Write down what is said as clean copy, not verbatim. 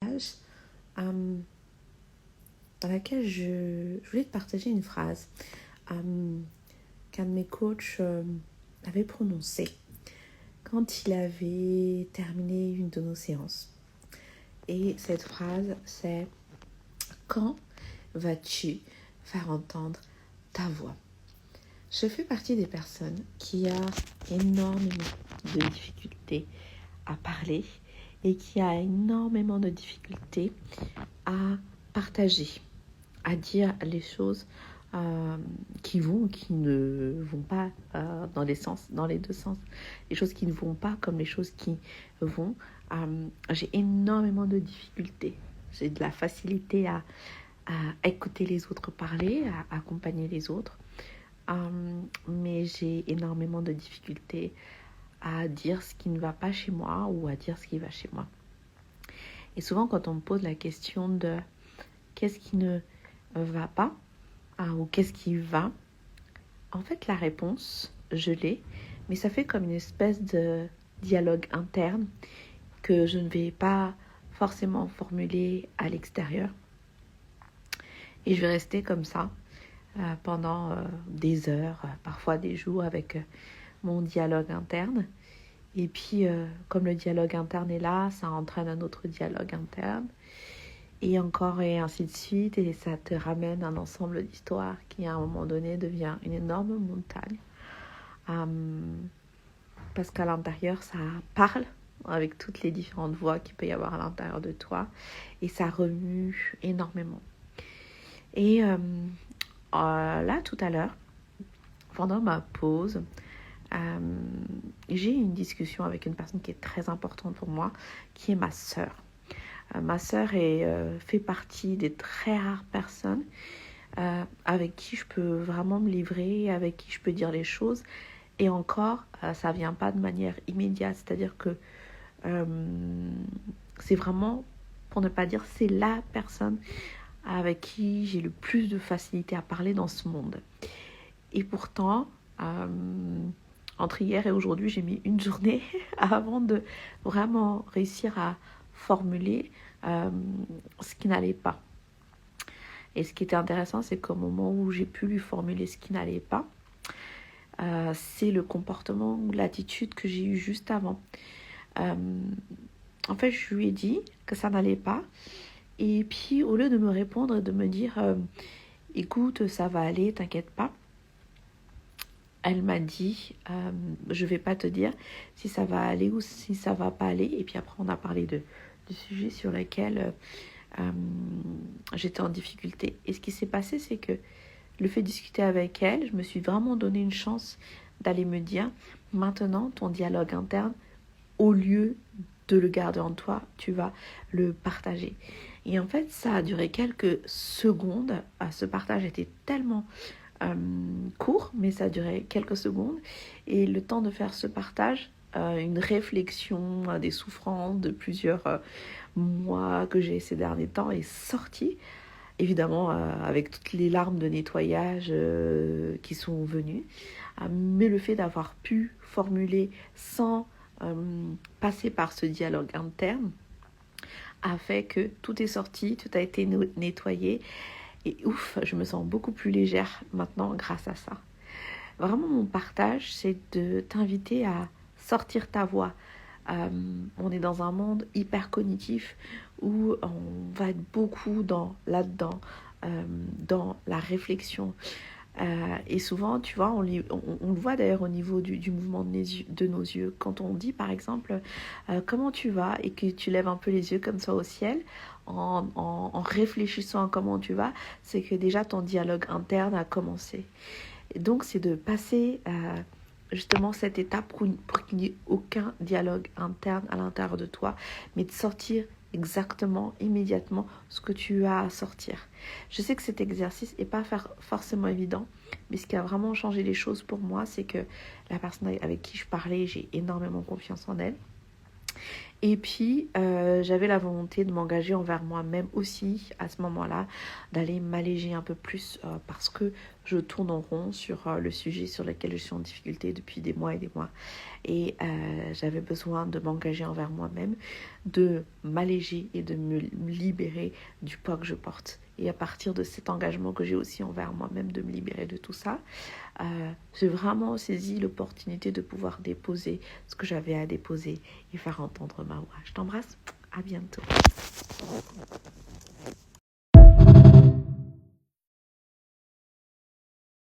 euh, dans laquelle je voulais te partager une phrase qu'un de mes coachs avait prononcée quand il avait terminé une de nos séances. Et cette phrase, c'est: quand vas-tu faire entendre ta voix? Je fais partie des personnes qui a énormément de difficultés à parler et qui a énormément de difficultés à partager, à dire les choses qui vont ou qui ne vont pas dans les deux sens. Les choses qui ne vont pas comme les choses qui vont. J'ai énormément de difficultés. J'ai de la facilité à écouter les autres parler, à accompagner les autres. Mais j'ai énormément de difficultés à dire ce qui ne va pas chez moi ou à dire ce qui va chez moi. Et souvent, quand on me pose la question de qu'est-ce qui ne va pas ou qu'est-ce qui va, en fait, la réponse, je l'ai, mais ça fait comme une espèce de dialogue interne que je ne vais pas forcément formuler à l'extérieur. Et je vais rester comme ça pendant des heures, parfois des jours avec mon dialogue interne. Et puis, comme le dialogue interne est là, ça entraîne un autre dialogue interne. Et encore et ainsi de suite. Et ça te ramène un ensemble d'histoires qui, à un moment donné, devient une énorme montagne. Parce qu'à l'intérieur, ça parle avec toutes les différentes voix qu'il peut y avoir à l'intérieur de toi. Et ça remue énormément. Et là, tout à l'heure, pendant ma pause, j'ai eu une discussion avec une personne qui est très importante pour moi, qui est ma sœur. Ma sœur fait partie des très rares personnes avec qui je peux vraiment me livrer, avec qui je peux dire les choses. Et encore, ça ne vient pas de manière immédiate. C'est-à-dire que c'est vraiment, pour ne pas dire, c'est la personne avec qui j'ai le plus de facilité à parler dans ce monde. Et pourtant, entre hier et aujourd'hui, j'ai mis une journée avant de vraiment réussir à formuler ce qui n'allait pas. Et ce qui était intéressant, c'est qu'au moment où j'ai pu lui formuler ce qui n'allait pas, c'est le comportement ou l'attitude que j'ai eue juste avant. En fait, je lui ai dit que ça n'allait pas. Et puis, au lieu de me répondre et de me dire « Écoute, ça va aller, t'inquiète pas », elle m'a dit je vais pas te dire si ça va aller ou si ça va pas aller. Et puis après, on a parlé du sujet sur lequel j'étais en difficulté. Et ce qui s'est passé, c'est que le fait de discuter avec elle, je me suis vraiment donné une chance d'aller me dire maintenant, ton dialogue interne, au lieu de le garder en toi, tu vas le partager. Et en fait, ça a duré quelques secondes. Ce partage était tellement court, mais ça a duré quelques secondes. Et le temps de faire ce partage, une réflexion des souffrances de plusieurs mois que j'ai ces derniers temps est sortie. Évidemment, avec toutes les larmes de nettoyage qui sont venues. Mais le fait d'avoir pu formuler sans passer par ce dialogue interne a fait que tout est sorti, tout a été nettoyé. Et ouf, je me sens beaucoup plus légère maintenant grâce à ça. Vraiment, mon partage, c'est de t'inviter à sortir ta voix. On est dans un monde hyper cognitif où on va être beaucoup là-dedans, dans la réflexion. Et souvent, tu vois, on le voit d'ailleurs au niveau du mouvement de nos yeux. Quand on dit, par exemple, comment tu vas, et que tu lèves un peu les yeux comme ça au ciel, en réfléchissant à comment tu vas, c'est que déjà ton dialogue interne a commencé. Et donc, c'est de passer justement cette étape pour qu'il n'y ait aucun dialogue interne à l'intérieur de toi, mais de sortir exactement, immédiatement, ce que tu as à sortir. Je sais que cet exercice n'est pas forcément évident, mais ce qui a vraiment changé les choses pour moi, c'est que la personne avec qui je parlais, j'ai énormément confiance en elle. Et puis, j'avais la volonté de m'engager envers moi-même aussi, à ce moment-là, d'aller m'alléger un peu plus parce que je tourne en rond sur le sujet sur lequel je suis en difficulté depuis des mois et des mois. Et j'avais besoin de m'engager envers moi-même, de m'alléger et de me libérer du poids que je porte. Et à partir de cet engagement que j'ai aussi envers moi-même de me libérer de tout ça, j'ai vraiment saisi l'opportunité de pouvoir déposer ce que j'avais à déposer et faire entendre ma voix. Je t'embrasse, à bientôt.